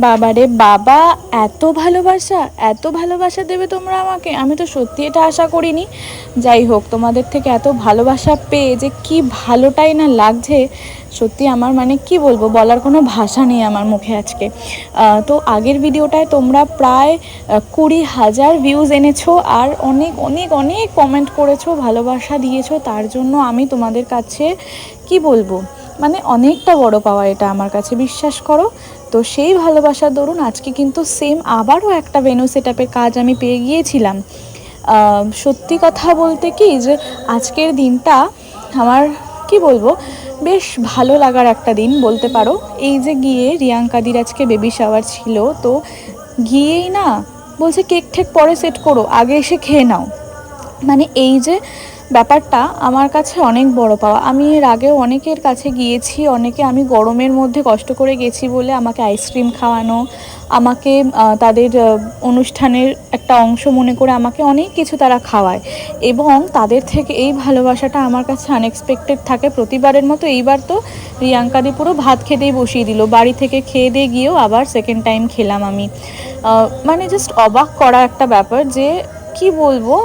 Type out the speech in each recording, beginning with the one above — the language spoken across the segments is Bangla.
বাবারে বাবা, এত ভালোবাসা দেবে তোমরা আমাকে, আমি তো সত্যি এটা আশা করিনি। যাই হোক, তোমাদের থেকে এত ভালোবাসা পেয়ে যে কি ভালোটাই না লাগছে, সত্যি আমার মানে কি বলবো, বলার কোনো ভাষা নেই আমার মুখে আজকে। তো আগের ভিডিওটায় তোমরা প্রায় 20,000 ভিউজ এনেছো, আর অনেক অনেক অনেক কমেন্ট করেছো, ভালোবাসা দিয়েছো, তার জন্য আমি তোমাদের কাছে কি বলবো, মানে অনেকটা বড় পাওয়া এটা আমার কাছে, বিশ্বাস করো। তো সেই ভালোবাসার দরুন আজকে কিন্তু সেম আবারও একটা ভেন্যু সেটআপের কাজ আমি পেয়ে গিয়েছিলাম। সত্যি কথা বলতে কি, যে আজকের দিনটা আমার কি বলবো, বেশ ভালো লাগার একটা দিন বলতে পারো। এই যে গিয়ে রিয়াঙ্কাদির আজকে বেবি শাওয়ার ছিল, তো গিয়েই না বলছে কেক ঠেক পরে সেট করো, আগে এসে খেয়ে নাও। মানে এই যে ব্যাপারটা আমার কাছে অনেক বড় পাওয়া। আমি এর আগেও অনেকের কাছে গিয়েছি, অনেকে আমি গরমের মধ্যে কষ্ট করে গেছি বলে আমাকে আইসক্রিম খাওয়ানো, আমাকে তাদের অনুষ্ঠানের একটা অংশ মনে করে আমাকে অনেক কিছু তারা খাওয়ায়, এবং তাদের থেকে এই ভালোবাসাটা আমার কাছে আনএক্সপেক্টেড থাকে প্রতিবারের মতো। এইবার তো রিয়াঙ্কাদি পুরো ভাত খেতেই বসিয়ে দিল, বাড়ি থেকে খেয়ে দিয়ে গিয়েও আবার সেকেন্ড টাইম খেলাম আমি। মানে জাস্ট অবাক করা একটা ব্যাপার, যে কি বলবো,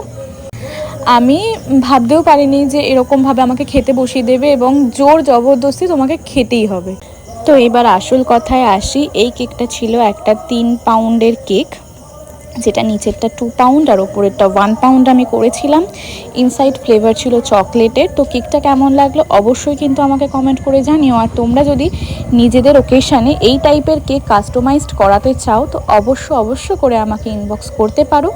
আমি ভাবতেও পারিনি যে এরকমভাবে আমাকে খেতে বসিয়ে দেবে এবং জোর জবরদস্তি তোমাকে খেতেই হবে। তো এবার আসল কথায় আসি, এই কেকটা ছিল একটা 3 পাউন্ডের কেক, যেটা নিচেরটা 2 পাউন্ড আর ওপরেরটা 1 পাউন্ড আমি করেছিলাম। ইনসাইড ফ্লেভার ছিল চকলেটের। তো কেকটা কেমন লাগলো অবশ্যই কিন্তু আমাকে কমেন্ট করে জানিও। আর তোমরা যদি নিজেদের ওকেশানে এই টাইপের কেক কাস্টমাইজড করাতে চাও, তো অবশ্য করে আমাকে ইনবক্স করতে পারো।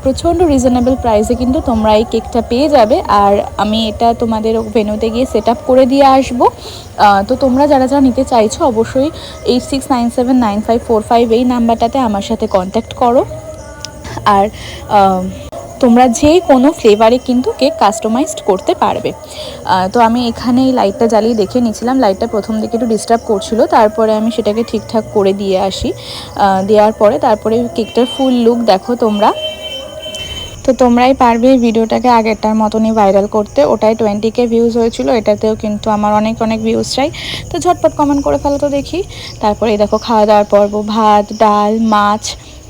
প্রচণ্ড রিজনেবল প্রাইসে কিন্তু তোমরা এই কেকটা পেয়ে যাবে, আর আমি এটা তোমাদের ভেন্যুতে গিয়ে সেট আপ করে দিয়ে আসবো। তো তোমরা যারা নিতে চাইছো অবশ্যই 86979545 এই নাম্বারটাতে আমার সাথে কন্ট্যাক্ট করো। আর তোমরা যে কোনো ফ্লেভারে কিন্তু কেক কাস্টমাইজড করতে পারবে। তো আমি এখানে এই লাইটটা জ্বালিয়ে দেখে নিয়েছিলাম, লাইটটা প্রথম দিকে একটু ডিস্টার্ব করছিল, তারপরে আমি সেটাকে ঠিকঠাক করে দিয়ে আসি। দেওয়ার পরে তারপরে কেকটার ফুল লুক দেখো তোমরা। তো তোমরাই পারবে এই ভিডিওটাকে আগেরটার মতনই ভাইরাল করতে। ওটাই 20K ভিউজ হয়েছিল, এটাতেও কিন্তু আমার অনেক অনেক ভিউজ চাই। তো ঝটপট কমেন্ট করে ফেলো তো দেখি। তারপরে এই দেখো খাওয়া দাওয়ার পর্ব, ভাত ডাল মাছ,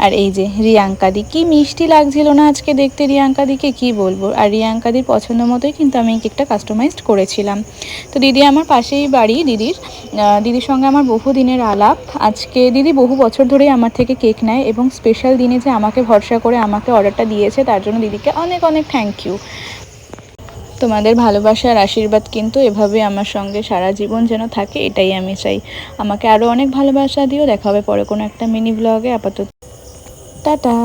আর এই যে রিয়াঙ্কাদি, কি মিষ্টি লাগছিল না আজকে দেখতে রিয়াঙ্কাদিকে, কি বলবো। আর রিয়াঙ্কাদির পছন্দ মতোই কিন্তু আমি এই কেকটা কাস্টমাইজড করেছিলাম। তো দিদি আমার পাশেই বাড়ি, দিদির সঙ্গে আমার বহু দিনের আলাপ। আজকে দিদি বহু বছর ধরেই আমার থেকে কেক নেয়, এবং স্পেশাল দিনে যে আমাকে ভরসা করে আমাকে অর্ডারটা দিয়েছে, তার জন্য দিদিকে অনেক অনেক থ্যাংক ইউ। তোমাদের ভালোবাসা আর আশীর্বাদ কিন্তু এভাবে আমার সঙ্গে সারা জীবন যেন থাকে, এটাই আমি চাই। আমাকে আরও অনেক ভালোবাসা দিও। দেখা হবে পরে কোনো একটা মিনি ব্লগে। আপাতত টাটা।